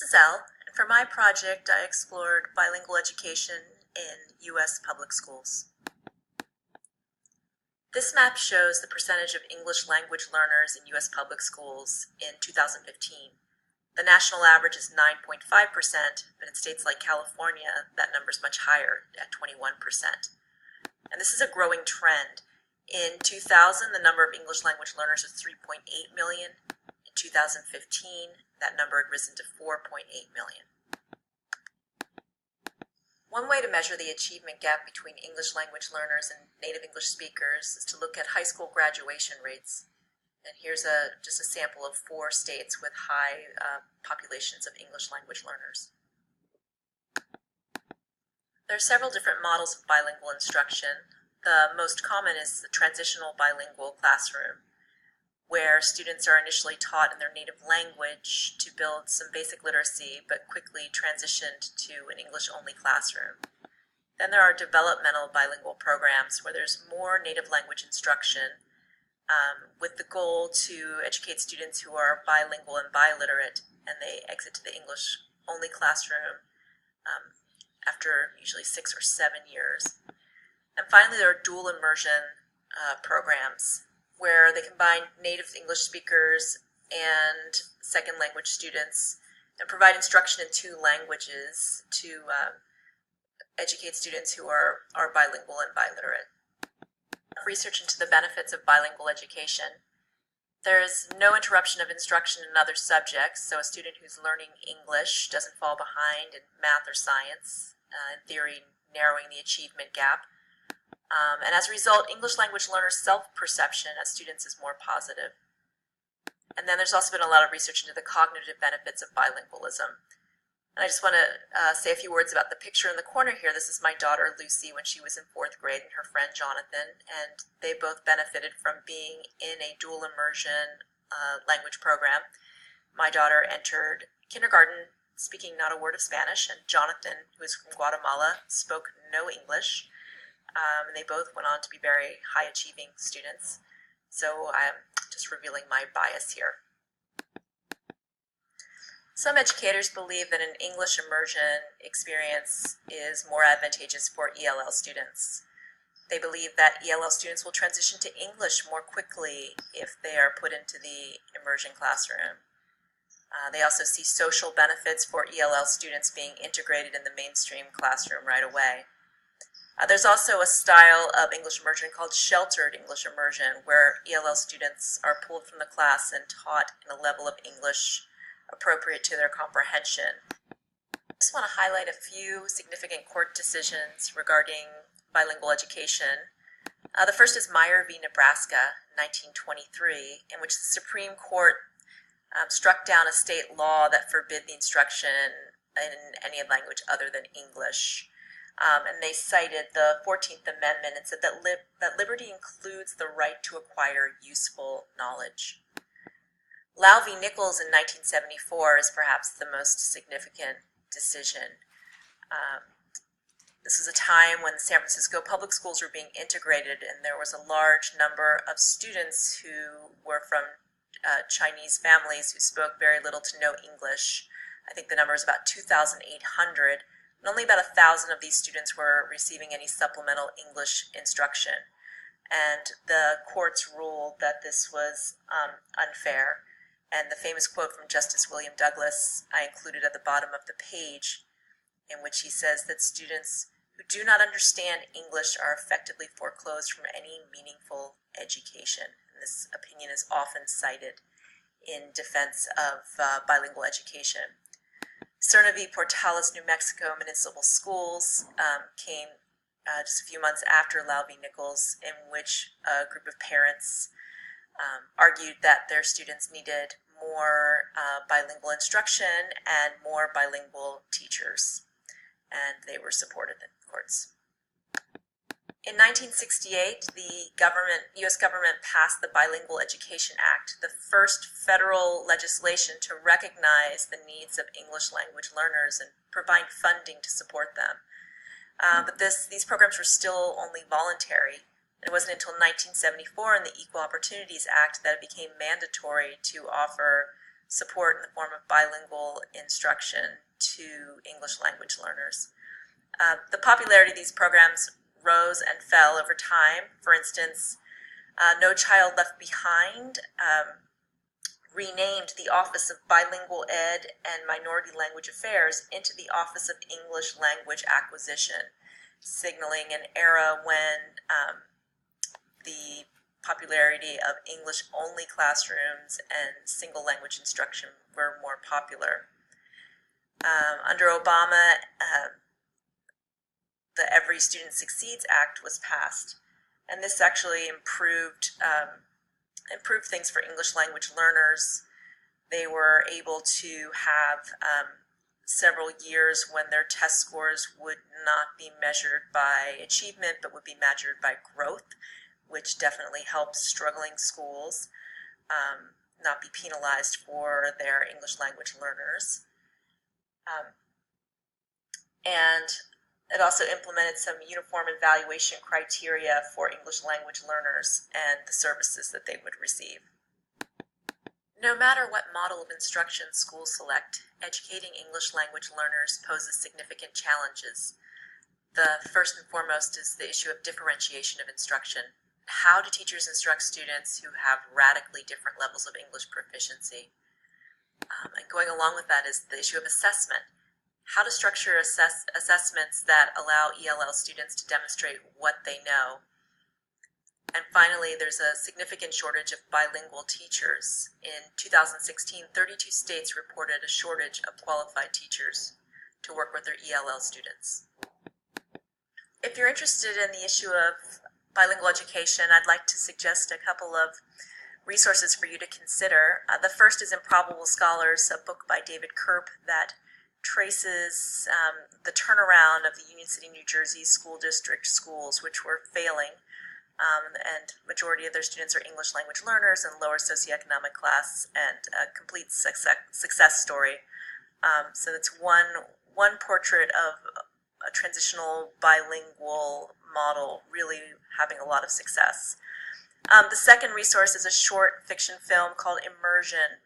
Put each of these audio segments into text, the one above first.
is Elle, and for my project I explored bilingual education in U.S. public schools. This map shows the percentage of English language learners in U.S. public schools in 2015. The national average is 9.5%, but in states like California, that number is much higher at 21%. And this is a growing trend. In 2000, the number of English language learners was 3.8 million. In 2015, that number had risen to 4.8 million. One way to measure the achievement gap between English language learners and native English speakers is to look at high school graduation rates. And here's just a sample of 4 states with high populations of English language learners. There are several different models of bilingual instruction. The most common is the transitional bilingual classroom, where students are initially taught in their native language to build some basic literacy, but quickly transitioned to an English-only classroom. Then there are developmental bilingual programs where there's more native language instruction with the goal to educate students who are bilingual and biliterate, and they exit to the English-only classroom after usually 6 or 7 years. And finally, there are dual immersion programs where they combine native English speakers and second language students and provide instruction in 2 languages to educate students who are bilingual and biliterate. Research into the benefits of bilingual education. There is no interruption of instruction in other subjects, so a student who's learning English doesn't fall behind in math or science, in theory narrowing the achievement gap. And as a result, English language learners' self-perception as students is more positive. And then there's also been a lot of research into the cognitive benefits of bilingualism. And I just want to say a few words about the picture in the corner here. This is my daughter Lucy when she was in 4th grade and her friend Jonathan, and they both benefited from being in a dual immersion language program. My daughter entered kindergarten speaking not a word of Spanish, and Jonathan, who is from Guatemala, spoke no English. And they both went on to be very high-achieving students. So I'm just revealing my bias here. Some educators believe that an English immersion experience is more advantageous for ELL students. They believe that ELL students will transition to English more quickly if they are put into the immersion classroom. They also see social benefits for ELL students being integrated in the mainstream classroom right away. There's also a style of English immersion called sheltered English immersion, where ELL students are pulled from the class and taught in a level of English appropriate to their comprehension. I just want to highlight a few significant court decisions regarding bilingual education. The first is Meyer v. Nebraska, 1923, in which the Supreme Court struck down a state law that forbid the instruction in any language other than English. And they cited the 14th Amendment and said that liberty includes the right to acquire useful knowledge. Lau v. Nichols in 1974 is perhaps the most significant decision. This was a time when the San Francisco public schools were being integrated, and there was a large number of students who were from Chinese families who spoke very little to no English. I think the number is about 2,800. And only about 1,000 of these students were receiving any supplemental English instruction. And the courts ruled that this was unfair. And the famous quote from Justice William Douglas I included at the bottom of the page, in which he says that students who do not understand English are effectively foreclosed from any meaningful education. And this opinion is often cited in defense of bilingual education. Cerna v. Portales, New Mexico Municipal Schools came just a few months after Lau v. Nichols, in which a group of parents argued that their students needed more bilingual instruction and more bilingual teachers, and they were supported in courts. In 1968, the U.S. government passed the Bilingual Education Act, the first federal legislation to recognize the needs of English language learners and provide funding to support them. But these programs were still only voluntary. It wasn't until 1974 in the Equal Opportunities Act that it became mandatory to offer support in the form of bilingual instruction to English language learners. The popularity of these programs rose and fell over time. For instance, No Child Left Behind renamed the Office of Bilingual Ed and Minority Language Affairs into the Office of English Language Acquisition, signaling an era when the popularity of English-only classrooms and single language instruction were more popular. Under Obama, the Every Student Succeeds Act was passed, and this actually improved things for English language learners. They were able to have several years when their test scores would not be measured by achievement but would be measured by growth, which definitely helps struggling schools not be penalized for their English language learners. And it also implemented some uniform evaluation criteria for English language learners and the services that they would receive. No matter what model of instruction schools select, educating English language learners poses significant challenges. The first and foremost is the issue of differentiation of instruction. How do teachers instruct students who have radically different levels of English proficiency? And going along with that is the issue of assessment. How to structure assessments that allow ELL students to demonstrate what they know. And finally, there's a significant shortage of bilingual teachers. In 2016, 32 states reported a shortage of qualified teachers to work with their ELL students. If you're interested in the issue of bilingual education, I'd like to suggest a couple of resources for you to consider. The first is Improbable Scholars, a book by David Kerp that traces the turnaround of the Union City, New Jersey school district schools, which were failing, and majority of their students are English language learners and lower socioeconomic class, and a complete success story. So it's one portrait of a transitional bilingual model really having a lot of success. The second resource is a short fiction film called Immersion,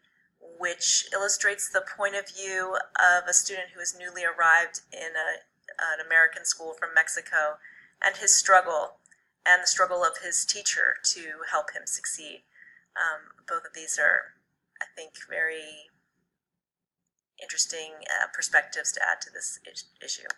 which illustrates the point of view of a student who is newly arrived in an American school from Mexico, and his struggle, and the struggle of his teacher to help him succeed. Both of these are, I think, very interesting perspectives to add to this issue.